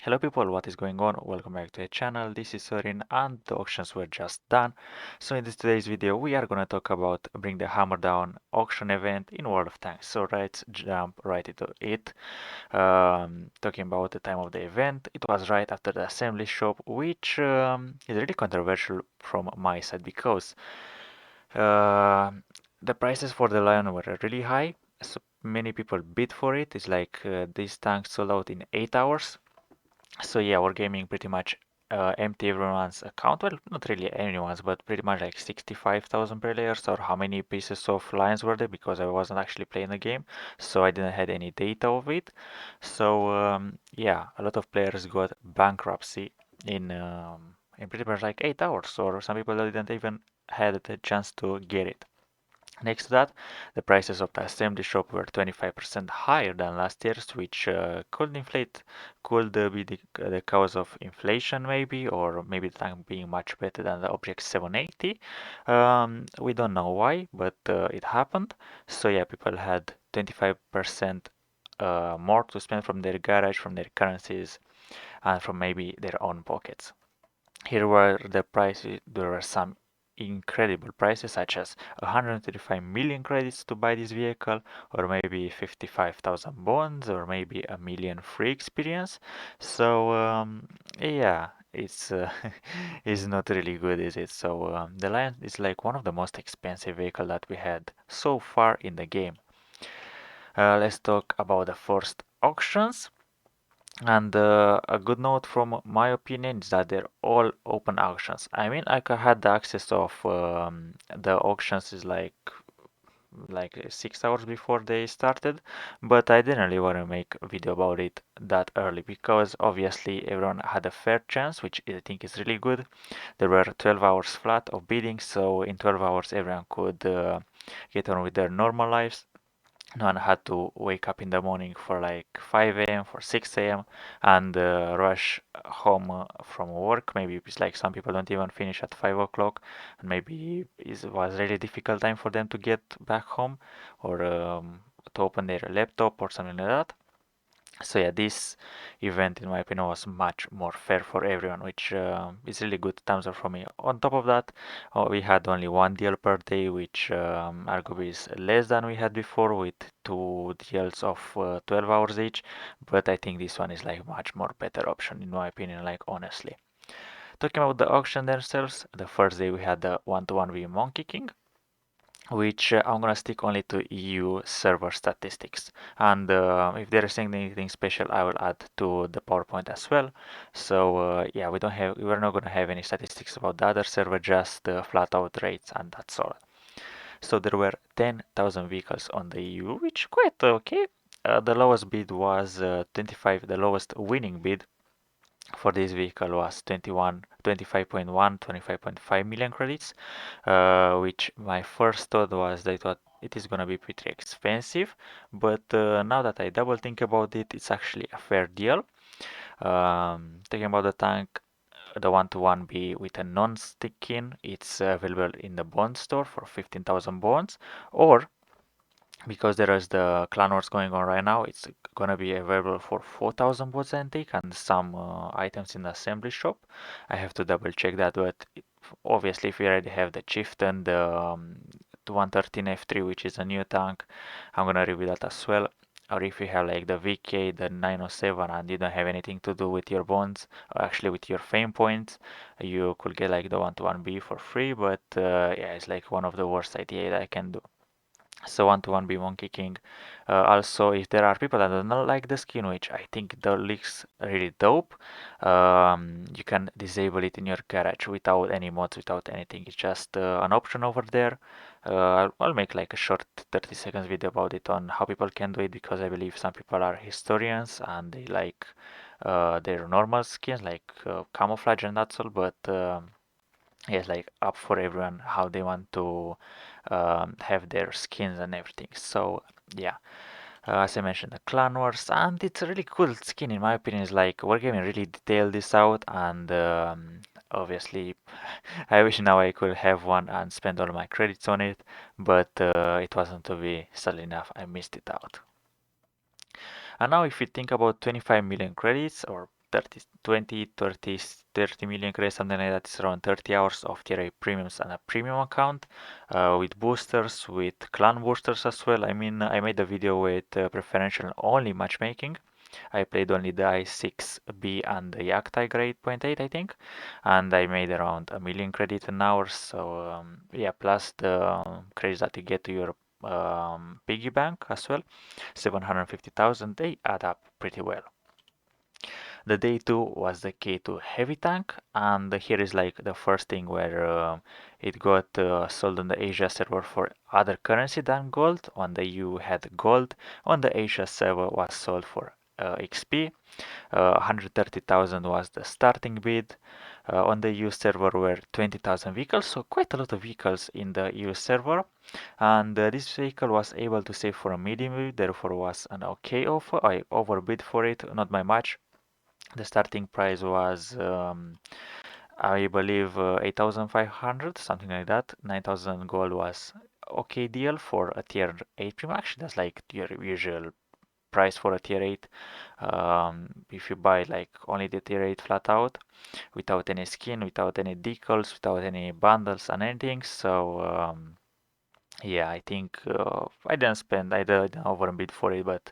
Hello people, what is going on? Welcome back to the channel. This is Sorin and the auctions were just done. So in today's video we are gonna talk about Bring the Hammer Down auction event in World of Tanks. So let's jump right into it. Talking about the time of the event, it was right after the assembly shop, which is really controversial from my side because uh, the prices for the Lion were really high. So many people bid for it. It's like this tank sold out in 8 hours. So yeah, Wargaming pretty much empty everyone's account. Well, not really anyone's, but pretty much like 65,000 players, or how many pieces of lions were there, because I wasn't actually playing the game, so I didn't had any data of it. So yeah, a lot of players got bankruptcy in pretty much like 8 hours, or some people didn't even had the chance to get it. Next to that, the prices of the assembly shop were 25% higher than last year's, which could be the cause of inflation maybe, or maybe the tank being much better than the Object 780. We don't know why, but it happened. So yeah, people had 25% more to spend from their garage, from their currencies, and from maybe their own pockets. Here were the prices. There were some incredible prices, such as 135 million credits to buy this vehicle, or maybe 55,000 bonds, or maybe a million free experience. So yeah, it's not really good, is it? So the Lion is like one of the most expensive vehicle that we had so far in the game. Let's talk about the first auctions. And a good note from my opinion is that they're all open auctions. I mean, had the access of the auctions is like 6 hours before they started, but I didn't really want to make a video about it that early because obviously everyone had a fair chance, which I think is really good. There were 12 hours flat of bidding, so in 12 hours everyone could get on with their normal lives. No one had to wake up in the morning for like 5 a.m. for 6 a.m. and rush home from work. Maybe it's like some people don't even finish at 5 o'clock, and maybe it was really difficult time for them to get back home or to open their laptop or something like that. So yeah, this event, in my opinion, was much more fair for everyone, which is really good thumbs up for me. On top of that, we had only one deal per day, which arguably is less than we had before, with two deals of 12 hours each. But I think this one is like much more better option, in my opinion, like honestly. Talking about the auction themselves, the first day we had the 1-to-1v Monkey King, which I'm gonna stick only to EU server statistics. And if there is anything special, I will add to the PowerPoint as well. So yeah, we're not gonna have any statistics about the other server, just the flat out rates, and that's all. So there were 10,000 vehicles on the EU, which quite okay. The lowest bid was 25. The lowest winning bid for this vehicle was 25.5 million credits, which my first thought was that it is gonna be pretty expensive, but now that I double think about it, it's actually a fair deal. Talking about the tank, the 1-to-1B with a non-stick in, it's available in the bond store for 15,000 bonds, or because there is the clan wars going on right now, it's gonna be available for 4,000 bots antique and some items in the assembly shop. I have to double check that, but obviously if you already have the chieftain, the 113 F3, which is a new tank, I'm gonna review that as well. Or if you have like the VK, the 907, and you don't have anything to do with your bonds, or actually with your fame points, you could get like the 1-to-1B for free, but yeah, it's like one of the worst idea that I can do. So 1-to-1 be Monkey King. Also, if there are people that do not like the skin, which I think the looks really dope, you can disable it in your garage without any mods, without anything. It's just an option over there. I'll make like a short 30 seconds video about it on how people can do it, because I believe some people are historians and they like their normal skins like camouflage and that's all, but yeah, it's like up for everyone how they want to have their skins and everything. So yeah, as I mentioned, the Clan Wars, and it's a really cool skin in my opinion. It's like Wargaming really detailed this out, and obviously, I wish now I could have one and spend all my credits on it, but it wasn't to be. Sadly enough, I missed it out. And now, if you think about 25 million credits, or 30, 20, 30, 30 million credits, something like that. It's around 30 hours of tier A premiums and a premium account with boosters, with clan boosters as well. I mean, I made a video with preferential only matchmaking. I played only the I6B and the Yak Tiger 8.8, I think, and I made around a million credits an hour. So yeah, plus the credits that you get to your piggy bank as well, 750,000. They add up pretty well. The day two was the K2 Heavy tank, and here is like the first thing where it got sold on the Asia server for other currency than gold. On the EU had gold, on the Asia server was sold for XP. 130,000 was the starting bid. On the EU server were 20,000 vehicles, so quite a lot of vehicles in the EU server. And this vehicle was able to save for a medium bid, therefore was an okay offer. I overbid for it, not by much. The starting price was, I believe, 8,500, something like that. 9,000 gold was okay deal for a tier 8 premium. Actually, that's like your usual price for a tier 8. If you buy like only the tier 8 flat out, without any skin, without any decals, without any bundles and anything. So yeah, I think I didn't overbid for it, but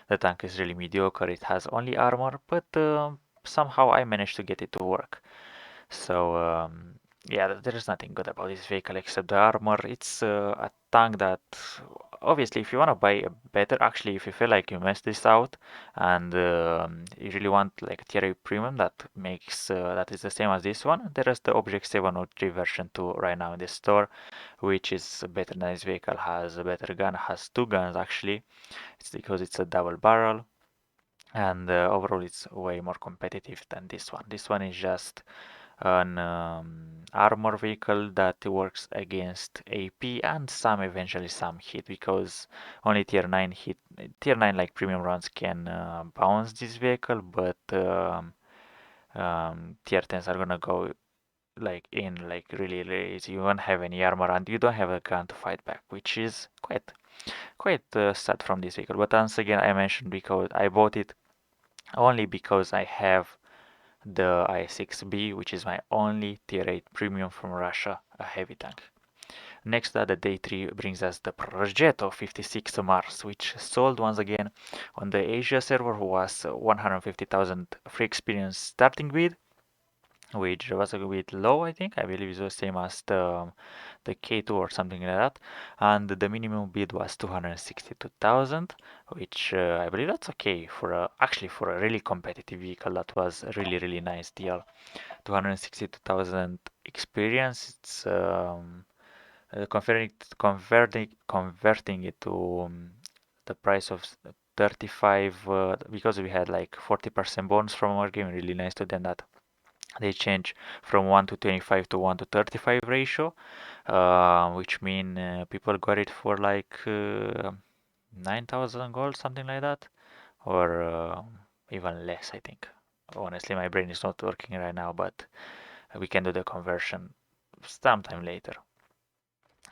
the tank is really mediocre. It has only armor, but somehow I managed to get it to work. So yeah, there is nothing good about this vehicle except the armor. It's a tank that obviously, if you want to buy a better, actually, if you feel like you messed this out and you really want like a tier A premium that makes that is the same as this one, there is the Object 703 version 2 right now in the store, which is better than this vehicle. Has a better gun, has two guns actually. It's because it's a double barrel. And overall, it's way more competitive than this one. This one is just an armor vehicle that works against AP and some eventually some hit because only tier 9 like premium rounds can bounce this vehicle, but tier 10s are gonna go like in like really easy. You won't have any armor and you don't have a gun to fight back, which is quite sad from this vehicle. But once again, I mentioned because I bought it only because I have the I6B, which is my only tier 8 premium from Russia, a heavy tank. Next, the day 3 brings us the Progetto 56 Mars, which sold once again on the Asia server, was 150,000 free experience starting bid, which was a bit low, I think. I believe it's the same as the K2 or something like that. And the minimum bid was 262,000, which I believe that's okay for actually for a really competitive vehicle. That was a really nice deal. 262,000 experience. It's converting it to the price of 35 because we had like 40% bonus from our game. Really nice to them that they change from 1 to 25 to 1 to 35 ratio, which mean people got it for like 9,000 gold, something like that, or even less, I think. Honestly, my brain is not working right now, but we can do the conversion sometime later.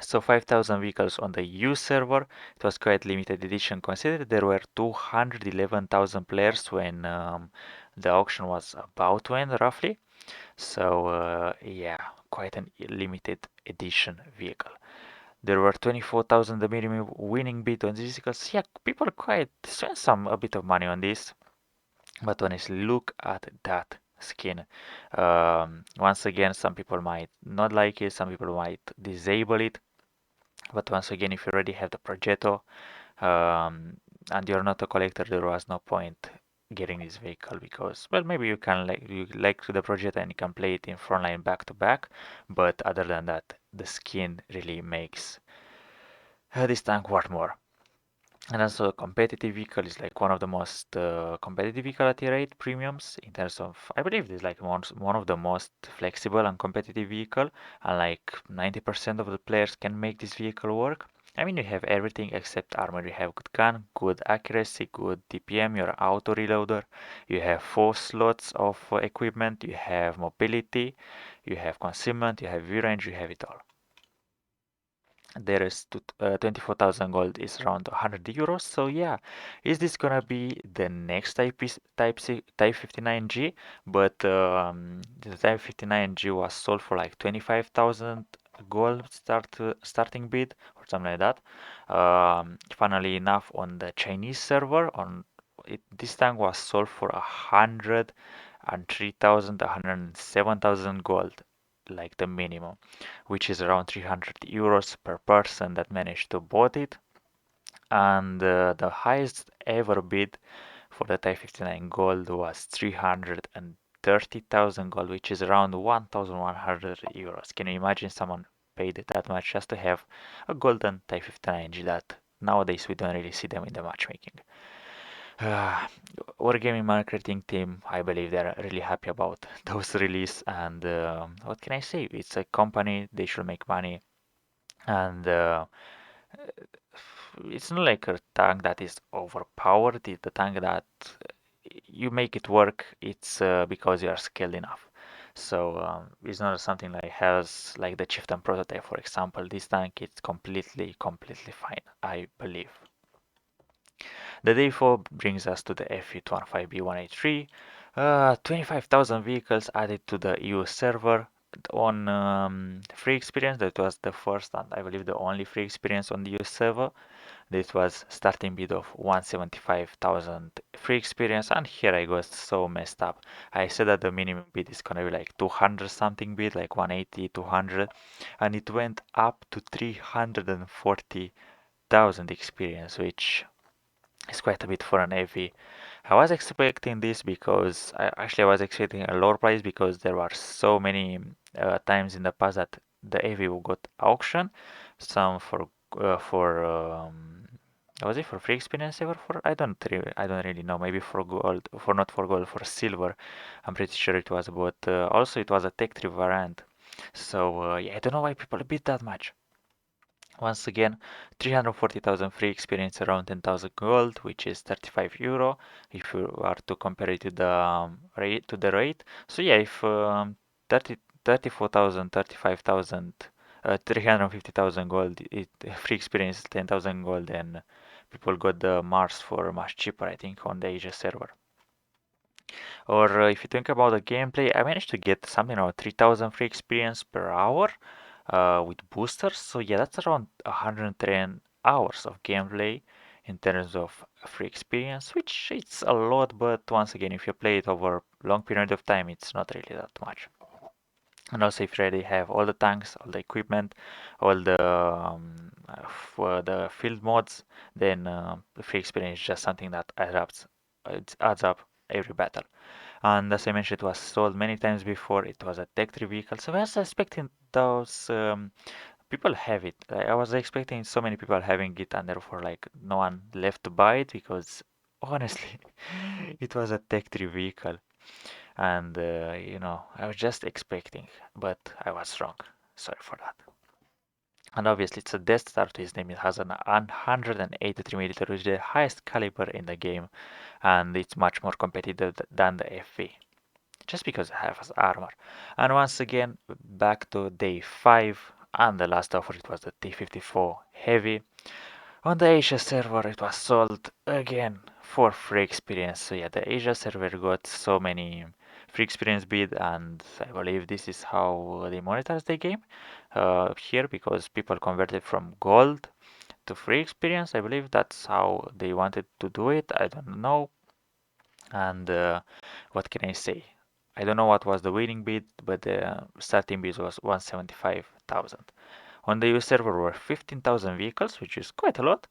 So 5,000 vehicles on the U server. It was quite limited edition considered. There were 211,000 players when the auction was about to end, roughly. So yeah, quite a limited edition vehicle. There were 24,000 the minimum winning bid on these vehicles. Yeah, people quite spent a bit of money on this. But honestly, look at that skin. Once again, some people might not like it, some people might disable it. But once again, if you already have the Progetto and you're not a collector, there was no point getting this vehicle because, well, maybe you like the Progetto and you can play it in frontline back to back. But other than that, the skin really makes this tank worth more. And also, a competitive vehicle is like one of the most competitive vehicle at tier 8 premiums in terms of, I believe, this is like one of the most flexible and competitive vehicle, and like 90% of the players can make this vehicle work. I mean, you have everything except armor. You have good gun, good accuracy, good DPM, your auto reloader. You have 4 slots of equipment. You have mobility. You have concealment. You have view range. You have it all. There is 24,000 gold is around 100 euros. So yeah, is this gonna be the next Type 59G? But the Type 59G was sold for like 25,000 gold starting bid or something like that. Funnily enough, on the Chinese server, this tank was sold for 103,000, 107,000 gold, like the minimum, which is around 300 euros per person that managed to bought it. And the highest ever bid for the Type 59 Gold was 330,000 gold, which is around 1,100 euros. Can you imagine someone paid that much just to have a golden Type 59G that nowadays we don't really see them in the matchmaking? Uh, our gaming marketing team, I believe they're really happy about those release. And what can I say? It's a company, they should make money. And it's not like a tank that is overpowered. It's the tank that you make it work. It's because you are skilled enough. So it's not something like has like the Chieftain prototype, for example. This tank is completely fine, I believe. The day 4 brings us to the F815B183. 25,000 vehicles added to the EU server on free experience. That was the first and I believe the only free experience on the EU server. This was starting bid of 175,000 free experience, and here I got so messed up. I said that the minimum bid is gonna be like 200 something bid, like 180, 200, and it went up to 340,000 experience, which is quite a bit for an heavy. I was expecting this because I was expecting a lower price because there were so many times in the past that the heavy got auction, some for was it for free experience ever for I don't really know, maybe for gold, for not for gold, for silver. I'm pretty sure it was, but also it was a tech 3 variant. So yeah, I don't know why people bid that much. Once again, 340,000 free experience, around 10,000 gold, which is 35 euro if you are to compare it to the rate. So yeah, if 30, 34,000, 35,000, 350,000 gold, free experience 10,000 gold, then people got the Mars for much cheaper, I think, on the Asia server. Or if you think about the gameplay, I managed to get something around 3,000 free experience per hour with boosters. So yeah, that's around 110 hours of gameplay in terms of free experience, which it's a lot, but once again, if you play it over a long period of time, it's not really that much. And also, if you already have all the tanks, all the equipment, all for the field mods, then the free experience is just something that adds up every battle. And as I mentioned, it was sold many times before. It was a Tech 3 vehicle, so I was expecting those people have it. I was expecting so many people having it, and therefore, like, no one left to buy it because honestly, it was a Tech 3 vehicle, and I was just expecting, but I was wrong. Sorry for that. And obviously, it's a Death Star to his name. It has an 183 millimeter, which is the highest caliber in the game, and it's much more competitive than the FV just because it has armor. And once again, back to day 5, and the last offer it was the T54 Heavy. On the Asia server, it was sold again for free experience. So yeah, the Asia server got so many free experience bid, and I believe this is how they monetize the game here because people converted from gold to free experience. I believe that's how they wanted to do it. I don't know. And what can I say? I don't know what was the winning bid, but the starting bid was 175,000. On the US server were 15,000 vehicles, which is quite a lot.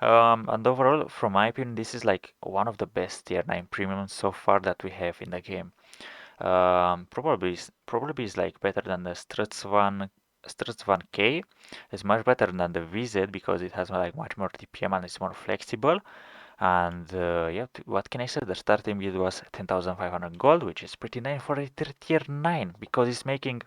And overall, from my opinion, this is like one of the best tier 9 premiums so far that we have in the game. Probably is like better than the Struts 1K. It's much better than the VZ because it has like much more DPM and it's more flexible. And yeah, what can I say? The starting bid was 10,500 gold, which is pretty nice for a tier 9 because it's making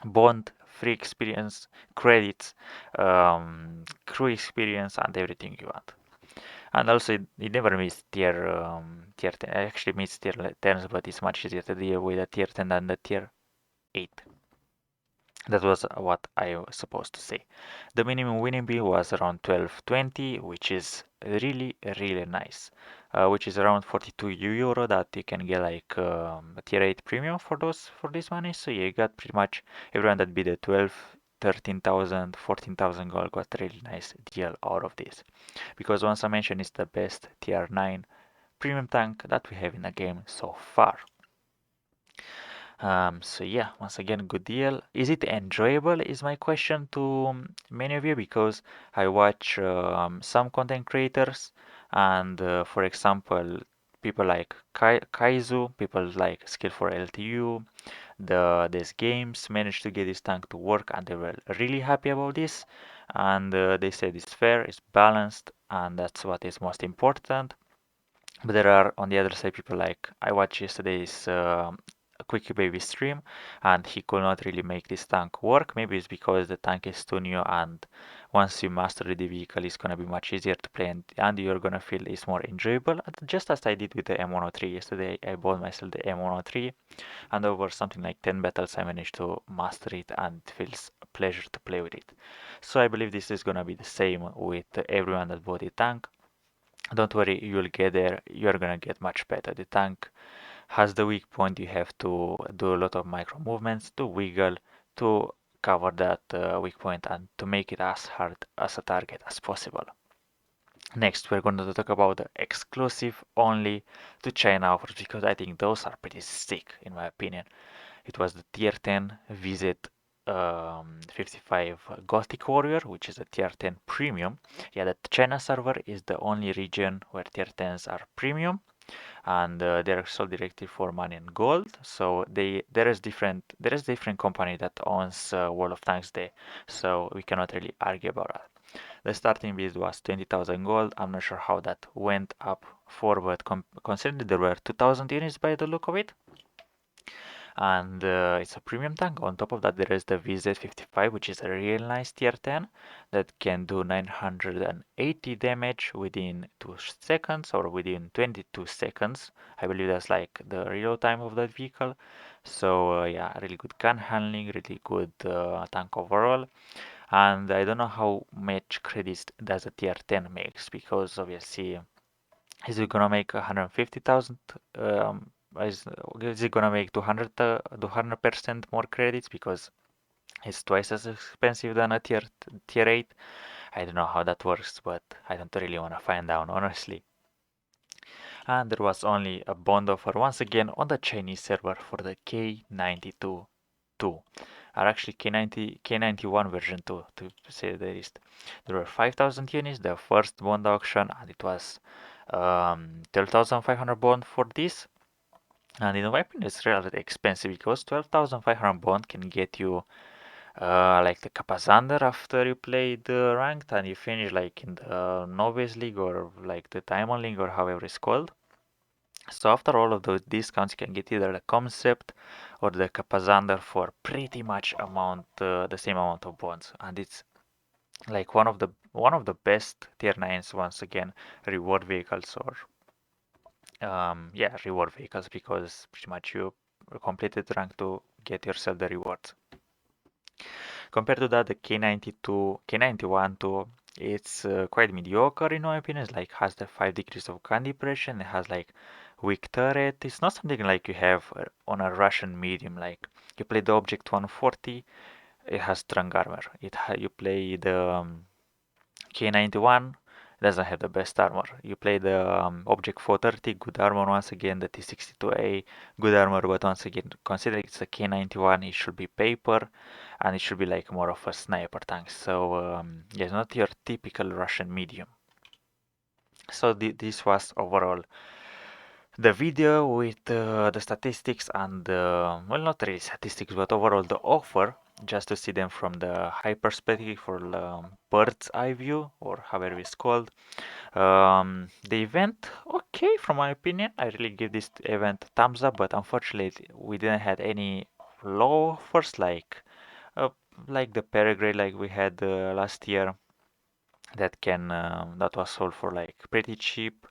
bond, free experience, credits, crew experience, and everything you want. And also, it never meets tier 10. It actually meets tier 10s, but it's much easier to deal with a tier 10 than the tier 8. That was what I was supposed to say. The minimum winning bid was around 12.20, which is really nice. Which is around 42 euro that you can get like a tier 8 premium for this money. So yeah, you got pretty much everyone that bid a 12, 13,000, 14,000 gold got a really nice deal out of this. Because once I mentioned, it's the best tier 9 premium tank that we have in the game so far. So yeah, once again, good deal. Is it enjoyable? Is my question to many of you because I watch some content creators, and for example, people like Kaizu, people like Skill for LTU, these games managed to get this tank to work, and they were really happy about this. And they said it's fair, it's balanced, and that's what is most important. But there are on the other side people like I watched yesterday's Quick Baby stream, and he could not really make this tank work. Maybe it's because the tank is too new, and once you master the vehicle, it's gonna be much easier to play, and you're gonna feel it's more enjoyable. Just as I did with the M103 yesterday, I bought myself the M103, and over something like 10 battles, I managed to master it, and it feels a pleasure to play with it. So I believe this is gonna be the same with everyone that bought the tank. Don't worry, you'll get there. You're gonna get much better. The tank has the weak point. You have to do a lot of micro movements to wiggle to cover that weak point and to make it as hard as a target as possible. Next, we're going to talk about the exclusive only to China offers because I think those are pretty sick in my opinion. It was the tier 10 Visit 55 Gothic Warrior, which is a tier 10 premium. Yeah, the China server is the only region where tier 10s are premium, and they're sold directly for money and gold. So there is different company that owns World of Tanks there, so we cannot really argue about that. The starting bid was 20,000 gold. I'm not sure how that went up for, but considering there were 2,000 units by the look of it, and it's a premium tank. On top of that, there is the VZ55, which is a real nice tier 10 that can do 980 damage within 2 seconds or within 22 seconds. I believe that's like the reload time of that vehicle. So yeah, really good gun handling, really good tank overall. And I don't know how much credits does a tier 10 makes because obviously is it gonna make 150,000? Um, is it gonna make 200% more credits because it's twice as expensive than a tier 8? I don't know how that works, but I don't really wanna find out honestly. And there was only a bond offer once again on the Chinese server for the K92 2, or actually K91 version 2 to say the least. There were 5,000 units, the first bond auction, and it was 12,500 bond for this. And in my opinion, it's relatively expensive because 12,500 bond can get you like the Capazander after you play the ranked and you finish like in the Novice League or like the Diamond League or however it's called. So after all of those discounts, you can get either the concept or the Capazander for pretty much the same amount of bonds, and it's like one of the best tier 9s once again reward vehicles or yeah, reward vehicles because pretty much you completed rank to get yourself the rewards. Compared to that, the K92, K91 too, it's quite mediocre in my opinion. It's like has the 5 degrees of gun depression. It has like weak turret. It's not something like you have on a Russian medium. Like you play the Object 140, it has strong armor. You play the K91 doesn't have the best armor. You play the Object 430, good armor once again. The T62A, good armor, but once again, considering it's a K91, it should be paper, and it should be like more of a sniper tank. So yeah, it's not your typical Russian medium. So this was overall the video with the statistics and well, not really statistics, but overall the offer, just to see them from the high perspective for bird's eye view or however it's called. The event, okay, from my opinion, I really give this event a thumbs up, but unfortunately, we didn't have any low offers uh, like the Paragrade like we had last year that was sold for like pretty cheap.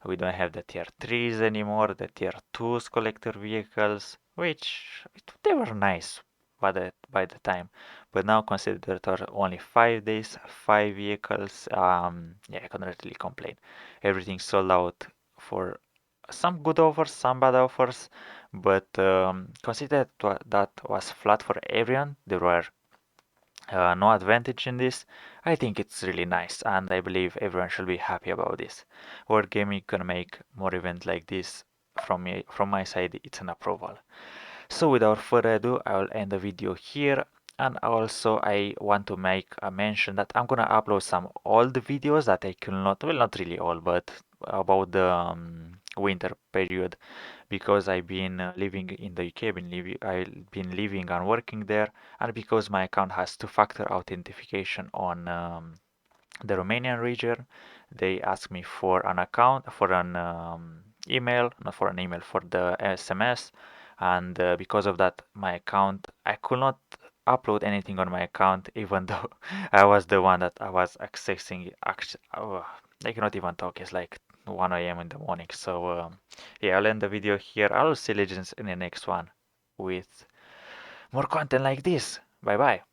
We don't have the tier 3s anymore, the tier 2s collector vehicles, which they were nice. by the time. But now consider that are only 5 days, 5 vehicles. Yeah, I cannot really complain. Everything sold out for some good offers, some bad offers, but consider that was flat for everyone. There were no advantage in this. I think it's really nice, and I believe everyone should be happy about this. World Gaming gonna make more events like this. From my side, it's an approval. So without further ado, I will end the video here. And also I want to make a mention that I'm gonna upload some old videos that I could not, well, not really all, but about the winter period, because I've been living in the UK, I've been living and working there, and because my account has two-factor authentication on the Romanian region, they asked me for an account, for an email, not for an email, for the SMS, and because of that, my account, I could not upload anything on my account, even though I was the one that I was accessing. I cannot even talk. It's like 1 a.m. in the morning. So yeah, I'll end the video here. I'll see Legends in the next one with more content like this. Bye bye.